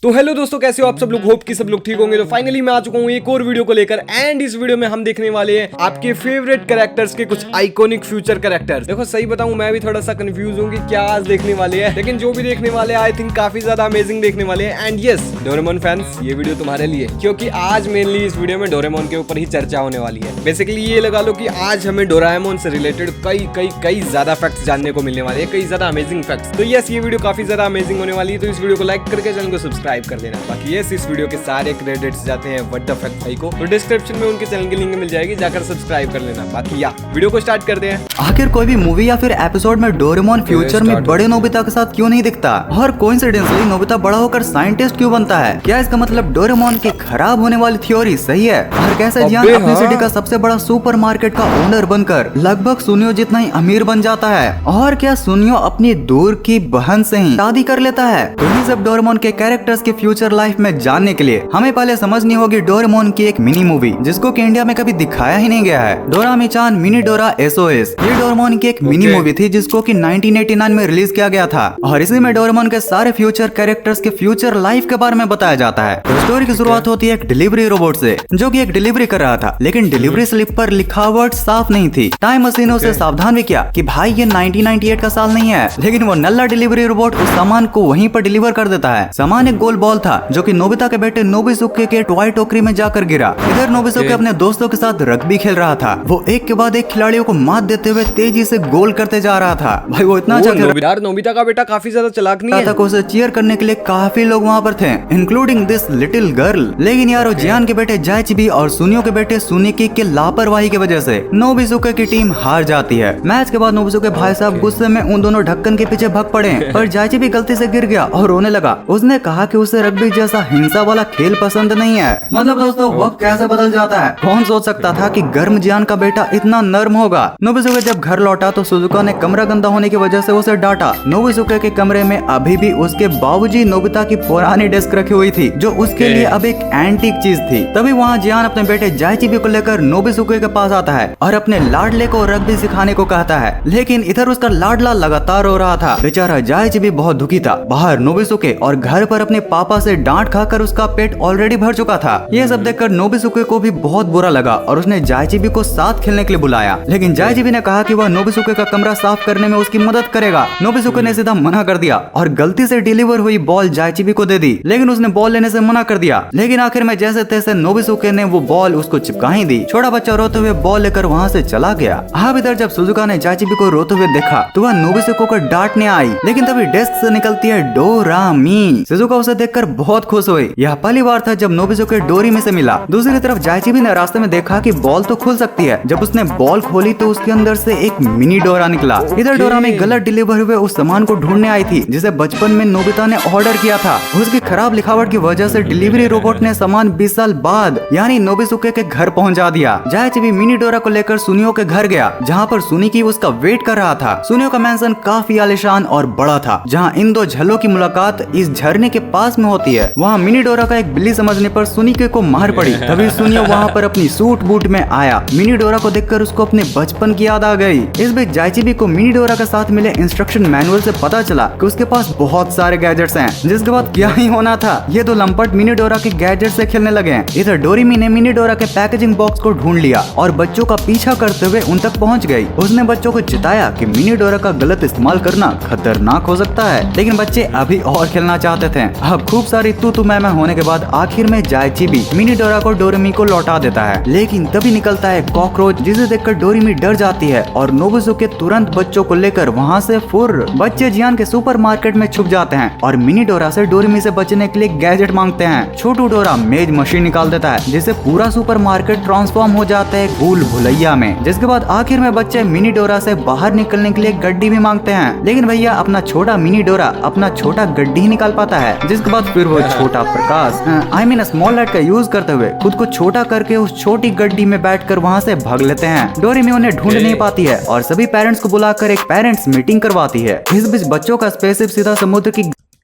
तो हेलो दोस्तों, कैसे हो आप सब लोग। होप कि सब लोग ठीक होंगे। तो फाइनली मैं आ चुका हूँ एक और वीडियो को लेकर एंड इस वीडियो में हम देखने वाले हैं आपके फेवरेट कैरेक्टर्स के कुछ आइकॉनिक फ्यूचर कैरेक्टर्स। देखो सही बताऊं, मैं भी थोड़ा सा कंफ्यूज हूँ कि क्या आज देखने वाले हैं, लेकिन जो भी देखने वाले हैं आई थिंक काफी ज्यादा अमेजिंग देखने वाले हैं। एंड यस डोरेमोन फैंस, ये वीडियो तुम्हारे लिए, क्योंकि आज मेनली इस वीडियो में डोरेमोन के ऊपर ही चर्चा होने वाली है। बेसिकली ये लगा लो कि आज हमें डोराएमोन से रिलेटेड कई ज्यादा फैक्ट्स जानने को मिलने वाले हैं, कई ज्यादा अमेजिंग फैक्ट्स। तो यस ये वीडियो काफी ज्यादा अमेजिंग होने वाली है, तो इस वीडियो को लाइक करके चैनल को सब्सक्राइब कर देना। बाकी यस इस वीडियो के सारे क्रेडिट्स जाते हैं व्हाट द फैक्ट भाई को, तो डिस्क्रिप्शन में उनके चैनल की लिंक मिल जाएगी, जाकर सब्सक्राइब कर लेना। बाकी या वीडियो को स्टार्ट करते हैं। आखिर कोई भी मूवी या फिर एपिसोड में डोरेमोन फ्यूचर में बड़े नोबिता के साथ क्यों नहीं दिखता, और कोइंसिडेंटली नोबिता बड़ा होकर साइंटिस्ट क्यों बनता है? क्या इसका मतलब डोरेमोन की खराब होने वाली थ्योरी सही है? और कैसे जियान अपनी सिटी का सबसे बड़ा सुपरमार्केट का ओनर बनकर लगभग सुनियो जितना ही अमीर बन जाता है? और क्या सुनियो अपनी दूर की बहन से ही शादी कर लेता है? तो ये सब डोरेमोन के कैरेक्टर्स की फ्यूचर लाइफ में जानने के लिए हमें पहले समझनी होगी डोरेमोन की एक मिनी मूवी, जिसको कि इंडिया में कभी दिखाया ही नहीं गया है। डोरामी-चान मिनी डोरा SOS। ये डोरेमोन की एक मिनी मूवी थी जिसको कि 1989 में रिलीज किया गया था, और इसी में डोरेमोन के सारे फ्यूचर कैरेक्टर्स के फ्यूचर लाइफ के बारे में बताया जाता है। तो स्टोरी की शुरुआत होती है एक डिलीवरी रोबोट से, जो कि एक डिलीवरी कर रहा था, लेकिन डिलीवरी स्लिप पर लिखावट साफ नहीं थी। टाइम मशीन उसे सावधान भी किया कि भाई ये 1998 का साल नहीं है, लेकिन वो नल्ला डिलीवरी रोबोट उस सामान को वहीं पर डिलीवर कर देता है। सामान एक गोल बॉल था, जो कि नोबिता के बेटे नोबिसुके के टॉय टोकरी में जाकर गिरा। इधर नोबिसुके अपने दोस्तों के साथ रग्बी खेल रहा था। वो एक के बाद एक खिलाड़ियों को मात देते हुए तेजी से गोल करते जा रहा था। भाई वो इतना अच्छा खेल रहा, नोबिता का बेटा काफी ज्यादा चालाक नहीं है। उसे चीयर करने के लिए काफी लोग वहाँ पर थे, इंक्लूडिंग दिस लिटिल गर्ल। लेकिन यार जियान के बेटे जाइचिबी और सुनियो के बेटे सुनिकी के लापरवाही की वजह से नोबिसुके की टीम हार जाती है। मैच के बाद नोबिसुके भाई साहब गुस्से में उन दोनों ढक्कन के पीछे भाग पड़े, पर जाइचिबी गलती से गिर गया और रोने लगा। उसने कहा कि उसे रग्बी जैसा हिंसा वाला खेल पसंद नहीं है। मतलब दोस्तों वक्त कैसे बदल जाता है। कौन सोच सकता था कि गर्म जियान का बेटा इतना नर्म होगा। नोबिसुके जब घर लौटा तो सुजुका ने कमरा गंदा होने की वजह से उसे डांटा। नोबिसुके के कमरे में अभी भी उसके बाबूजी नोबिता की पुरानी डेस्क रखी हुई थी, जो उसके लिए अब एक एंटीक चीज थी। तभी वहाँ जियान अपने बेटे जाइचिबी को लेकर नोबिसुके के पास आता है और अपने लाडले को रग्बी सिखाने को कहता है, लेकिन इधर उसका लाडला लगातार रो रहा था। बेचारा जाइचिबी बहुत दुखी था। बाहर नोबिसुके और घर पर अपने पापा से डांट खाकर उसका पेट ऑलरेडी भर चुका था। ये सब देखकर नोबिसुके को भी बहुत बुरा लगा और उसने जाइचिबी को साथ खेलने के लिए बुलाया, लेकिन जाइचिबी ने कहा कि वह नोबिसुके का कमरा साफ करने में उसकी मदद करेगा। नोबिसुके ने सीधा मना कर दिया और गलती से डिलीवर हुई बॉल जाइचिबी को दे दी, लेकिन उसने बॉल लेने से मना कर दिया। लेकिन आखिर में जैसे तैसे नोबिसुके ने वो बॉल उसको चिपका ही दी। छोटा बच्चा रोते हुए बॉल लेकर वहाँ से चला गया। अब इधर जब सुजुका ने जाइचिबी को रोते हुए देखा तो वह नोबिसुके को डांटने आई, लेकिन तभी डेस्क से निकलती है डोरामी। सुजुका उसे देखकर बहुत खुश हुई। यह पहली बार था जब नोबिसुके डोरेमी से मिला। दूसरी तरफ जाइचिबी ने रास्ते में देखा कि बॉल तो खुल सकती है। जब उसने बॉल खोली तो उसके अंदर से एक मिनी डोरा निकला। इधर डोरामी गलत डिलीवर हुए उस सामान को ढूंढने आई थी, जिसे बचपन में नोबिता ने ऑर्डर किया था। उसकी खराब लिखावट की वजह से डिलीवरी रोबोट ने सामान 20 साल बाद यानी नोबिसुके के घर पहुंचा दिया। जाइचिबी मिनी डोरा को लेकर सुनियो के घर गया, जहाँ पर सुनिकी उसका वेट कर रहा था। सुनियो का मैंसन काफी आलीशान और बड़ा था, जहाँ इन दो झलों की मुलाकात इस झरने के पास में होती है। वहाँ मिनी डोरा का एक बिल्ली समझने पर सुनिके को मार पड़ी। तभी सुनियो वहाँ पर अपनी सूट बूट में आया। मिनी डोरा को देखकर उसको अपने बचपन की याद आ गई। इस बीच जाइचिबी को मिनी डोरा के साथ मिले इंस्ट्रक्शन मैनुअल से पता चला कि उसके पास बहुत सारे गैजेट्स हैं, जिसके बाद क्या ही होना था, ये दो लंपट मिनी डोरा के गैजेट से खेलने लगे। इधर डोरेमी ने मिनी डोरा के पैकेजिंग बॉक्स को ढूंढ लिया और बच्चों का पीछा करते हुए उन तक पहुंच गई। उसने बच्चों को चिताया कि मिनी डोरा का गलत इस्तेमाल करना खतरनाक हो सकता है, लेकिन बच्चे अभी और खेलना चाहते थे। अब खूब सारी तू मैं होने के बाद आखिर में जाइचिबी मिनी डोरा को डोरेमी को लौटा देता है, लेकिन तभी निकलता है कॉकरोच, जिसे देखकर डोरेमी डर जाती है और नोबिसुके तुरंत बच्चों को लेकर वहाँ से फुर। बच्चे जियान के सुपरमार्केट में छुप जाते हैं और मिनी डोरा से डोरेमी से बचने के लिए गैजेट मांगते हैं। छोटू डोरा मेज मशीन निकाल देता है, जिससे पूरा सुपरमार्केट ट्रांसफॉर्म हो जाता है भूल भुलैया में। जिसके बाद आखिर में बच्चे मिनी डोरा से बाहर निकलने के लिए गड्डी भी मांगते हैं, लेकिन भैया अपना छोटा मिनी डोरा अपना छोटा गड्डी ही निकाल पाता है। जिसके बाद फिर वो छोटा प्रकाश स्मॉल लाइट का यूज करते हुए खुद को छोटा करके उस छोटी गड्डी में बैठकर वहाँ से भाग लेते हैं। डोरेमी उन्हें ढूंढ नहीं पाती है और सभी पेरेंट्स को बुलाकर एक पेरेंट्स मीटिंग करवाती है। इस बीच बच्चों का स्पेसशिप सीधा समुद्र की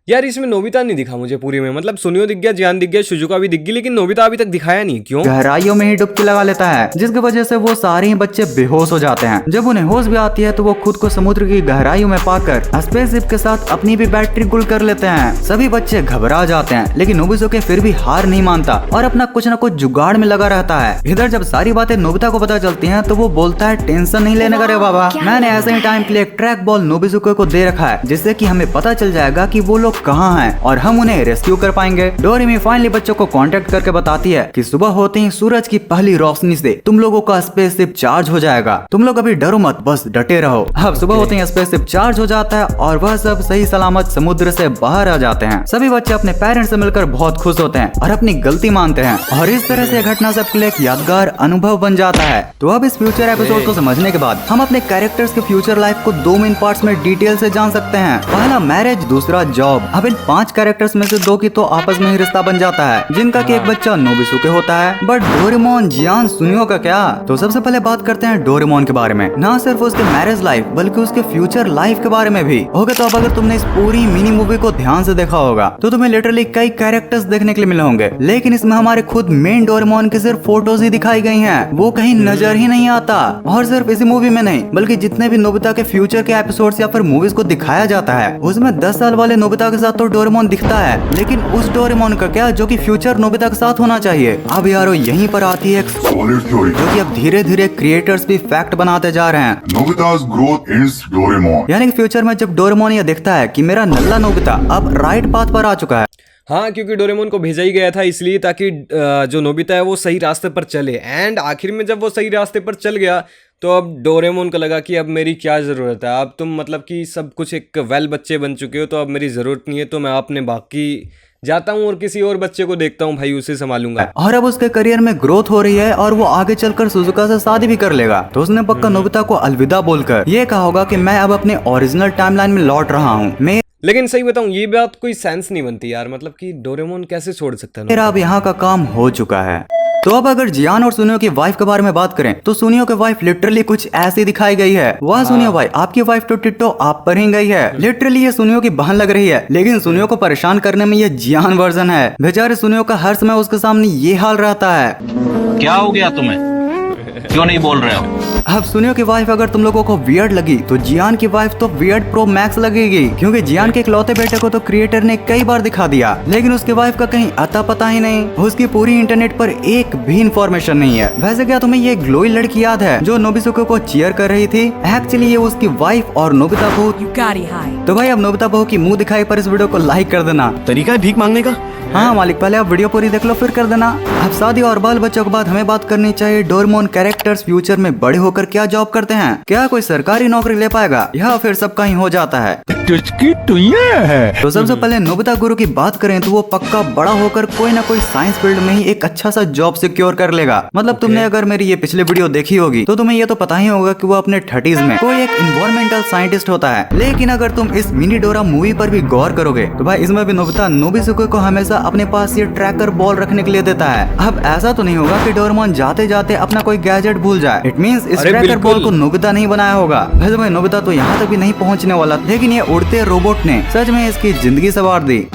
यार इसमें नोबिता नहीं दिखा मुझे पूरी में, मतलब सुनियो दिख गया, जियान दिख गया, शिजुका भी दिख गई, लेकिन नोबिता अभी तक दिखाया नहीं, क्यों? गहराइयों में ही डुबकी लगा लेता है, जिसकी वजह से वो सारे ही बच्चे बेहोश हो जाते हैं। जब उन्हें होश भी आती है तो वो खुद को समुद्र की गहराइयों में पाकर स्पेसशिप के साथ अपनी भी बैटरी गुल कर लेते हैं। सभी बच्चे घबरा जाते हैं, लेकिन नोबिसुके फिर भी हार नहीं मानता और अपना कुछ न कुछ जुगाड़ में लगा रहता है। इधर जब सारी बातें नोबिता को पता चलती हैं तो वो बोलता है, टेंशन नहीं लेने का रे बाबा, मैंने ऐसे ही टाइम के लिए एक ट्रैक बॉल नोबिसुके को दे रखा है, जिससे कि हमें पता चल जाएगा कि वो लोग कहाँ हैं और हम उन्हें रेस्क्यू कर पाएंगे। डोरेमी फाइनली बच्चों को कांटेक्ट करके बताती है कि सुबह होते ही सूरज की पहली रोशनी से तुम लोगों का स्पेसशिप चार्ज हो जाएगा, तुम लोग अभी डरो मत, बस डटे रहो। अब सुबह होते ही स्पेसशिप चार्ज हो जाता है और वह सब सही सलामत समुद्र से बाहर आ जाते हैं। सभी बच्चे अपने पेरेंट्स से मिलकर बहुत खुश होते हैं और अपनी गलती मानते हैं और इस तरह से घटना सबके लिए एक यादगार अनुभव बन जाता है। तो अब इस फ्यूचर एपिसोड को समझने के बाद हम अपने कैरेक्टर्स के फ्यूचर लाइफ को 2 मेन पार्ट्स में डिटेल से जान सकते हैं। पहला मैरिज, दूसरा जॉब। अब इन 5 कैरेक्टर्स में से 2 की तो आपस में ही रिश्ता बन जाता है, जिनका कि एक बच्चा नोबिसुके होता है। बट डोरेमोन, जियान, सुनियो का क्या? तो सबसे पहले बात करते हैं डोरेमोन के बारे में। ना सिर्फ उसके मैरिज लाइफ बल्कि उसके फ्यूचर लाइफ के बारे में भी। ओके, तो अब अगर तुमने इस पूरी मिनी मूवी को ध्यान से देखा होगा तो तुम्हें लिटरली कई कैरेक्टर्स देखने के लिए मिले होंगे, लेकिन इसमें हमारे खुद मेन डोरेमोन की सिर्फ फोटोज ही दिखाई गई हैं, वो कहीं नजर ही नहीं आता। और सिर्फ इसी मूवी में नहीं बल्कि जितने भी नोबिता के फ्यूचर के एपिसोड्स या फिर मूवीज को दिखाया जाता है उसमें 10 साल वाले नोबिता के साथ तो डोरेमोन दिखता है, लेकिन उस डोरेमोन का क्या जो कि फ्यूचर नोबिता के साथ होना चाहिए। अब यारो यहीं पर आती है एक सॉलिड थ्योरी जो कि अब धीरे धीरे क्रिएटर्स भी फैक्ट बनाते जा रहे हैं। नोबिता's growth ends डोरेमोन। यानी कि फ्यूचर में जब डोरेमोन ये दिखता है कि मेरा नल्ला नोबिता अब राइट पाथ पर आ चुका है। हाँ, क्योंकि डोरेमोन को भेजा ही गया था इसलिए ताकि जो नोबिता है वो सही रास्ते पर चले। एंड आखिर में जब वो सही रास्ते पर चल गया तो अब डोरेमोन को लगा कि अब मेरी क्या ज़रूरत है, अब तुम मतलब कि सब कुछ एक वेल बच्चे बन चुके हो, तो अब मेरी ज़रूरत नहीं है, तो मैं अपने बाकी जाता हूँ और किसी और बच्चे को देखता हूँ, भाई उसे संभालूंगा। और अब उसके करियर में ग्रोथ हो रही है और वो आगे चलकर सुजुका से शादी भी कर लेगा। तो उसने पक्का नोबिता को अलविदा बोलकर ये कहा होगा कि मैं अब अपने ओरिजिनल टाइमलाइन में लौट रहा हूँ। लेकिन सही बताऊं ये बात कोई सेंस नहीं बनती यार, मतलब कि डोरेमोन कैसे छोड़ सकता है? मेरा अब यहाँ का काम हो चुका है। तो अब अगर जियान और सुनियो की वाइफ के बारे में बात करें तो सुनियो की वाइफ लिटरली कुछ ऐसी दिखाई गई है। वाह सुनियो भाई, आपकी वाइफ तो टिट्टो आप पर ही गई है। लिटरली ये सुनियो की बहन लग रही है, लेकिन सुनियो को परेशान करने में ये जियान वर्जन है। बेचारे सुनियो का हर समय उसके सामने ये हाल रहता है। क्या हो गया तुम्हें, क्यों नहीं बोल रहे हो? अब सुनियो की वाइफ अगर तुम लोगों को वियर्ड लगी तो जियान की वाइफ तो वियर्ड प्रो मैक्स लगेगी, क्योंकि जियान के इकलौते बेटे को तो क्रिएटर ने कई बार दिखा दिया, लेकिन उसकी वाइफ का कहीं अता पता ही नहीं। उसकी पूरी इंटरनेट पर एक भी इंफॉर्मेशन नहीं है। वैसे क्या तुम्हें ये ग्लोई लड़की याद है जो नोबिसुके को चीयर कर रही थी? एक्चुअली ये उसकी वाइफ और नोबिता बहू। तो भाई अब नोबिता बहू की मुंह दिखाई पर इस वीडियो को लाइक कर देना। तरीका है भीख मांगने का। हाँ मालिक, पहले आप वीडियो पूरी देख लो फिर कर देना। अब शादी और बाल बच्चों के बाद हमें बात करनी चाहिए डोरेमोन कैरेक्टर्स फ्यूचर में बड़े होकर क्या जॉब करते हैं। क्या कोई सरकारी नौकरी ले पाएगा या फिर सब कहीं हो जाता है? तो ये है। तो सबसे पहले नोबिता गुरु की बात करें तो वो पक्का बड़ा होकर कोई ना कोई साइंस फील्ड में ही एक अच्छा सा जॉब सिक्योर कर लेगा। मतलब तुमने अगर मेरी ये पिछली वीडियो देखी होगी तो तुम्हें ये तो पता ही होगा कि वो अपने 30s में कोई एक इन्वायरमेंटल साइंटिस्ट होता है। लेकिन अगर तुम इस मिनी डोरा मूवी पर भी गौर करोगे तो भाई इसमें भी नोबिता नोबिसुके को हमेशा अपने पास ये ट्रैकर बॉल रखने के लिए देता है। अब ऐसा तो नहीं होगा कि डोरेमोन जाते जाते अपना कोई गैजेट भूल जाए। इट मींस इस ट्रैकर बॉल को नोबिता नहीं बनाया होगा। वैसे भाई नोबिता तो यहाँ तक भी नहीं पहुँचने वाला, लेकिन ये उड़ते रोबोट ने सच में इसकी जिंदगी संवार दी।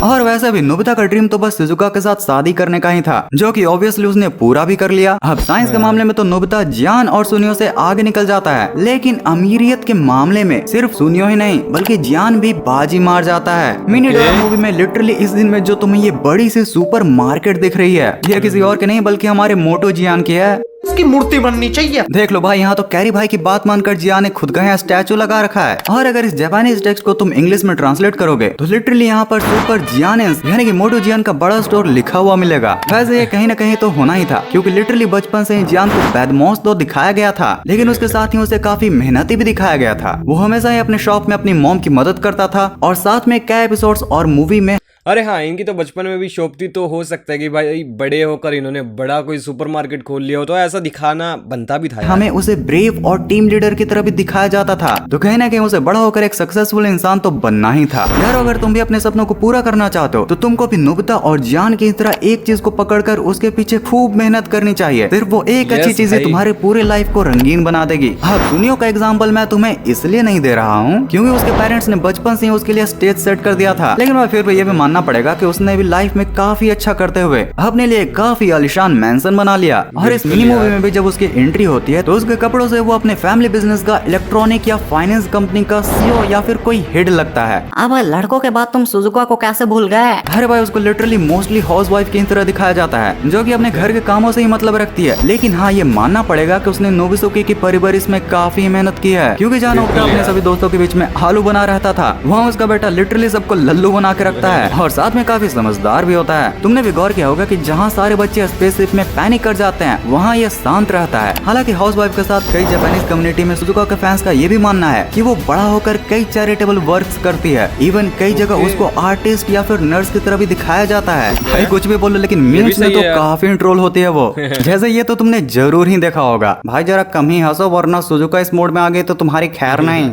और वैसे भी नोबिता का ड्रीम तो बस शिजुका के साथ शादी करने का ही था, जो कि ऑब्वियसली उसने पूरा भी कर लिया। अब साइंस के मामले में तो नोबिता जियान और सुनियो से आगे निकल जाता है, लेकिन अमीरियत के मामले में सिर्फ सुनियो ही नहीं बल्कि जियान भी बाजी मार जाता है। मिनी डोरा मूवी में लिटरली इस दिन में जो तुम्हें ये बड़ी सी सुपर मार्केट दिख रही है ये किसी और के नहीं बल्कि हमारे मोटो जियान की है। उसकी मूर्ति बननी चाहिए। देख लो भाई, यहाँ तो कैरी भाई की बात मानकर जियान ने खुद का यहाँ स्टैचू लगा रखा है। और अगर इस जापानीज टेक्स्ट को तुम इंग्लिश में ट्रांसलेट करोगे तो लिटरली यहाँ पर सुपर जियानेंस यानी कि मोटो जियान का बड़ा स्टोर लिखा हुआ मिलेगा। वैसे ये कहीं ना कहीं तो होना ही था, क्योंकि लिटरली बचपन से ही जियान को बदमाश तो दिखाया गया था, लेकिन उसके साथ ही उसे काफी मेहनती भी दिखाया गया था। वो हमेशा ही अपने शॉप में अपनी मॉम की मदद करता था और साथ में कई एपिसोड्स और मूवी में अरे हाँ, इनकी तो बचपन में भी शौक थी, तो हो सकता है कि भाई बड़े होकर इन्होंने बड़ा कोई सुपरमार्केट खोल लिया हो, तो ऐसा दिखाना बनता भी था यार। हमें उसे ब्रेव और टीम लीडर की तरह भी दिखाया जाता था, तो कहीं ना कहीं उसे बड़ा होकर एक सक्सेसफुल इंसान तो बनना ही था यार। अगर तुम भी अपने सपनों को पूरा करना चाहते हो तो तुमको भी नुब्ता और जान की तरह एक चीज को पकड़कर उसके पीछे खूब मेहनत करनी चाहिए। सिर्फ वो एक अच्छी चीज तुम्हारे पूरे लाइफ को रंगीन बना देगी। हाँ, सुनियो का एग्जाम्पल मैं तुम्हें इसलिए नहीं दे रहा हूँ क्योंकि उसके पेरेंट्स ने बचपन से ही उसके लिए स्टेज सेट कर दिया था, लेकिन फिर भी ये भी मानना पड़ेगा कि उसने भी लाइफ में काफी अच्छा करते हुए अपने लिए काफी आलिशान मैंसन बना लिया। और इस मिनी मूवी में भी जब उसकी एंट्री होती है तो उसके कपड़ों से वो अपने फैमिली बिजनेस का इलेक्ट्रॉनिक या फाइनेंस कंपनी का सीईओ या फिर कोई हेड लगता है। अब लड़कों के बाद तुम सुजुका को कैसे भूल गए? अरे भाई, उसको लिटरली मोस्टली हाउसवाइफ की तरह दिखाया जाता है जो कि अपने घर के कामों से ही मतलब रखती है। लेकिन हाँ, ये मानना पड़ेगा कि उसने नोबिसुकी की परवरिश में काफी मेहनत की है, क्योंकि जानो अपने सभी दोस्तों के बीच में आलू बना रहता था, वहाँ उसका बेटा लिटरली सबको लल्लू बना के रखता है और साथ में काफी समझदार भी होता है। तुमने भी गौर किया होगा कि जहाँ सारे बच्चे स्पेसशिप में पैनिक कर जाते हैं वहाँ ये शांत रहता है। हालांकि हाउसवाइफ के साथ कई जापानीज कम्युनिटी में सुजुका के फैंस का ये भी मानना है कि वो बड़ा होकर कई चैरिटेबल वर्क्स करती है। इवन कई जगह उसको आर्टिस्ट या फिर नर्स की तरह भी दिखाया जाता है। भाई कुछ भी बोलो, लेकिन मीम्स में तो काफी ट्रोल होती है वो। जैसे ये तो तुमने जरूर ही देखा होगा। भाई जरा कम ही हंसो वरना सुजुका इस मोड में आ गई तो तुम्हारी खैर नहीं।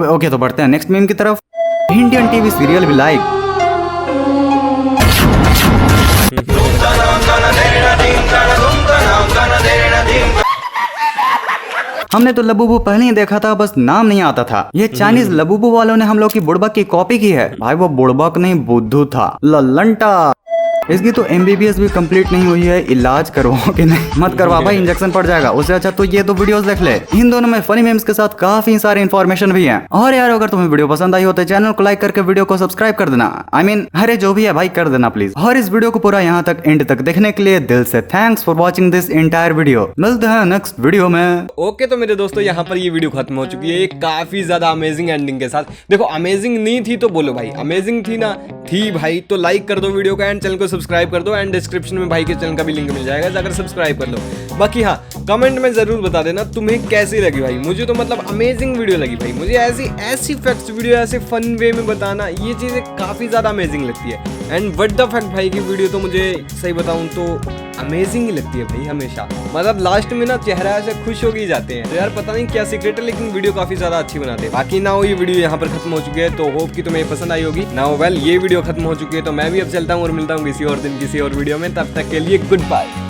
ओके, तो बढ़ते हैं नेक्स्ट मीम की तरफ। इंडियन टीवी सीरियल भी लाइक हमने तो लबूबू पहले ही देखा था, बस नाम नहीं आता था। ये चाइनीज लबूबू वालों ने हम लोग की बुड़बक की कॉपी की है। भाई वो बुड़बक नहीं, बुद्धू था, लल्लंटा। इसकी तो MBBS भी कंप्लीट नहीं हुई है, इलाज करवाओ कि नहीं? मत करवा भाई, इंजेक्शन पड़ जाएगा। उससे अच्छा तो ये दो वीडियोस देख ले। इन दोनों में फनी मीम्स के साथ काफी सारी इन्फॉर्मेशन भी है। और यार अगर तुम्हें वीडियो पसंद आई हो तो चैनल को लाइक करके वीडियो को सब्सक्राइब कर देना। अरे जो भी है भाई कर देना प्लीज। और इस वीडियो को पूरा यहाँ तक एंड तक देखने के लिए दिल से thanks for watching this entire video. मिलते हैं नेक्स्ट वीडियो में। ओके तो मेरे दोस्तों, यहाँ पर ये वीडियो खत्म हो चुकी है काफी ज्यादा अमेजिंग एंडिंग के साथ। देखो अमेजिंग नहीं थी तो बोलो भाई, अमेजिंग थी ना? थी भाई। तो लाइक कर दो वीडियो का एंड चैनल को सब्सक्राइब कर दो, एंड डिस्क्रिप्शन में भाई के चैनल का भी लिंक मिल जाएगा, जाकर सब्सक्राइब कर लो। बाकी हाँ, कमेंट में जरूर बता देना तुम्हें कैसी लगी भाई। मुझे तो मतलब अमेजिंग वीडियो लगी भाई। मुझे ऐसी फैक्ट्स वीडियो ऐसे फन वे में बताना, ये चीजें काफी ज्यादा अमेजिंग लगती है। एंड व्हाट द फैक्ट भाई की वीडियो तो मुझे सही बताऊं तो अमेजिंग ही लगती है भाई हमेशा। मतलब लास्ट में ना चेहरा ऐसे खुश हो गई जाते हैं। तो यार पता नहीं क्या सीक्रेट है, लेकिन वीडियो काफी ज्यादा अच्छी बनाते हैं। बाकी ना हो, ये वीडियो यहाँ पर खत्म हो चुकी है, तो होप कि तुम्हें पसंद आई होगी। ना हो वेल, ये वीडियो खत्म हो चुकी है, तो मैं भी अब चलता हूँ और मिलता हूँ किसी और दिन किसी और वीडियो में। तब तक के लिए गुड बाय।